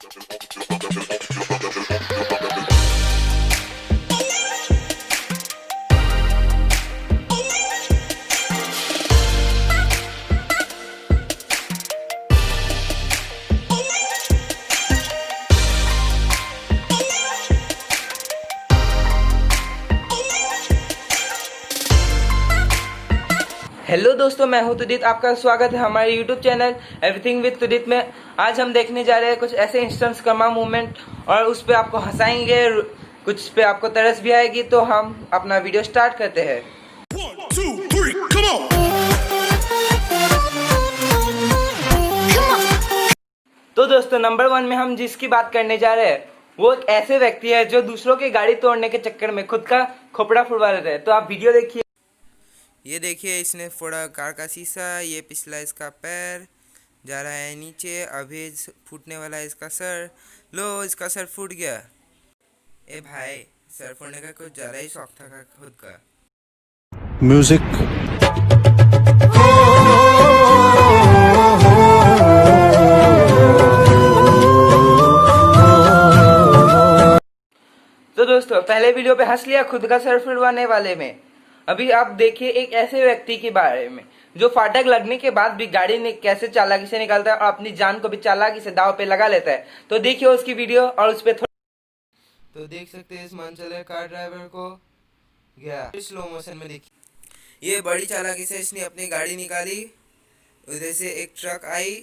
Hello दोस्तों, मैं हूं तुदित। आपका स्वागत है हमारे यूट्यूब चैनल एवरीथिंग विद तुदित में। आज हम देखने जा रहे हैं कुछ ऐसे इंस्टेंट कमा मूवमेंट और उस पे आपको हंसाएंगे, कुछ पे आपको तरस भी आएगी। तो हम अपना वीडियो स्टार्ट करते हैं। 1, 2, 3, come on! तो दोस्तों, नंबर 1 में हम जिसकी बात करने जा रहे हैं वो एक ऐसे व्यक्ति है जो दूसरों की गाड़ी तोड़ने के चक्कर में खुद का खोपड़ा फुड़वा लेते हैं। तो आप वीडियो देखिए। ये देखिए, इसने फोड़ा कार का शीशा, ये पिछला इसका पैर जा रहा है नीचे, अभी फूटने वाला है इसका सर। लो, इसका सर फूट गया। ए भाई, सर फोड़ने का कुछ ज़्यादा ही शौक था खुद का। म्यूजिक। तो दोस्तों, पहले वीडियो पे हंस लिया खुद का सर फुड़वाने वाले में। अभी आप देखिए एक ऐसे व्यक्ति के बारे में जो फाटक लगने के बाद भी गाड़ी ने कैसे चालाकी से निकालता है और अपनी जान को भी चालाकी से दाव पे लगा लेता है। तो देखिए उसकी वीडियो और उस पे तो देख सकते हैं इस मनचले कार ड्राइवर को। गया स्लो मोशन में देखिए, ये बड़ी चालाकी से इसने अपनी गाड़ी निकाली। उधर से एक ट्रक आई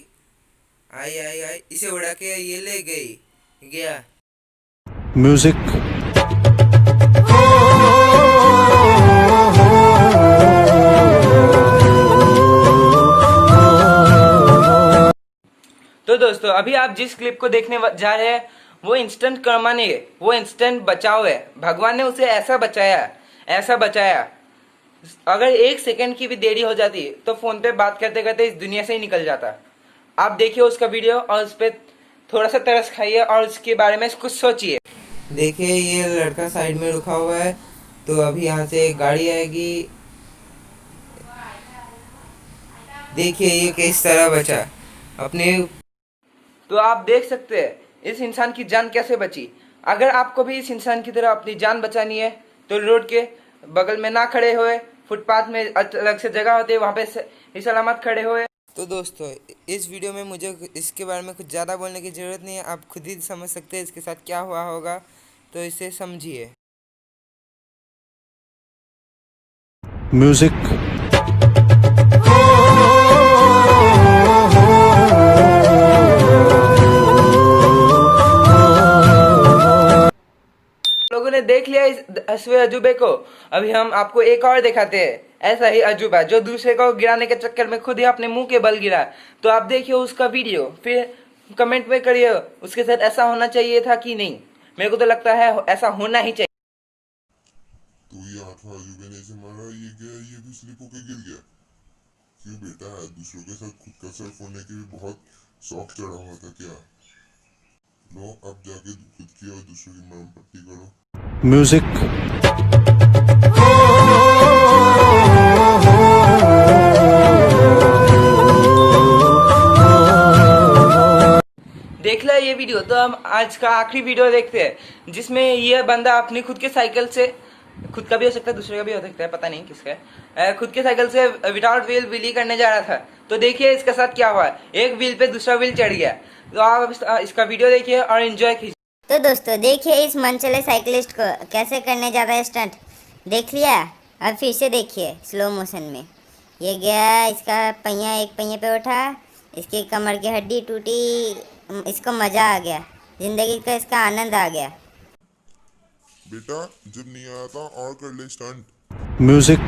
आई आई आई इसे उड़ा के ये ले गई। गया म्यूजिक। तो दोस्तों, अभी आप जिस क्लिप को देखने जा रहे हैं वो इंस्टेंट कर्मा नहीं है, वो इंस्टेंट बचाव है। भगवान ने उसे ऐसा बचाया। अगर 1 सेकंड की भी देरी हो जाती तो फोन पे बात करते करते इस दुनिया से ही निकल जाता। आप देखिए उसका वीडियो और उस पर थोड़ा सा तरस खाइए और उसके बारे में कुछ सोचिए। देखिए, ये लड़का साइड में रुका हुआ है, तो अभी यहाँ से एक गाड़ी आएगी। देखिए ये किस तरह बचा अपने। तो आप देख सकते हैं इस इंसान की जान कैसे बची। अगर आपको भी इस इंसान की तरह अपनी जान बचानी है तो रोड के बगल में ना खड़े हुए, फुटपाथ में अलग से जगह होती है वहाँ पे सलामत खड़े हुए। तो दोस्तों, इस वीडियो में मुझे इसके बारे में कुछ ज़्यादा बोलने की ज़रूरत नहीं है, आप खुद ही समझ सकते हैं इसके साथ क्या हुआ होगा, तो इसे समझिए। म्यूजिक। लोगों ने देख लिया इस हंसवे अजूबे को। अभी हम आपको एक और दिखाते हैं ऐसा ही अजूबा जो दूसरे को गिराने के चक्कर में खुद ही अपने मुंह के बल गिरा। तो आप देखिए उसका वीडियो, फिर कमेंट में करिए उसके साथ ऐसा होना चाहिए था कि नहीं। मेरे को तो लगता है ऐसा होना ही चाहिए। तो ये 8वां अजूबे ने इसे मारा, ये गया, ये भी स्लिप होके गिर गया। क्यों बेटा, दूसरों के साथ खुद का सर फोड़ने के भी बहुत शौक चढ़ा हुआ था क्या? लो, अब जाके खुद की और दूसरों की मरहम पट्टी करो। म्यूजिक। देख लिया ये वीडियो, तो हम आज का आखिरी वीडियो देखते हैं जिसमें यह बंदा अपनी खुद के साइकिल से, खुद का भी हो सकता है दूसरे का भी हो सकता है, पता नहीं किसका है, खुद के साइकिल से विदाउट व्हील व्हीली करने जा रहा था। तो देखिए इसके साथ क्या हुआ। एक व्हील पे दूसरा व्हील चढ़ गया। तो आप इसका वीडियो देखिए और एंजॉय कीजिए। तो दोस्तों देखिए इस मनचले साइकिलिस्ट को कैसे करने जा रहा है स्टंट। देख लिया, अब फिर से देखिए स्लो मोशन में। ये गया, इसका पहिया एक पहिए पे उठा, इसकी कमर की हड्डी टूटी, इसको मज़ा आ गया, ज़िंदगी का इसका आनंद आ गया। बेटा, जब नहीं आया था और कर ले स्टंट। म्यूजिक।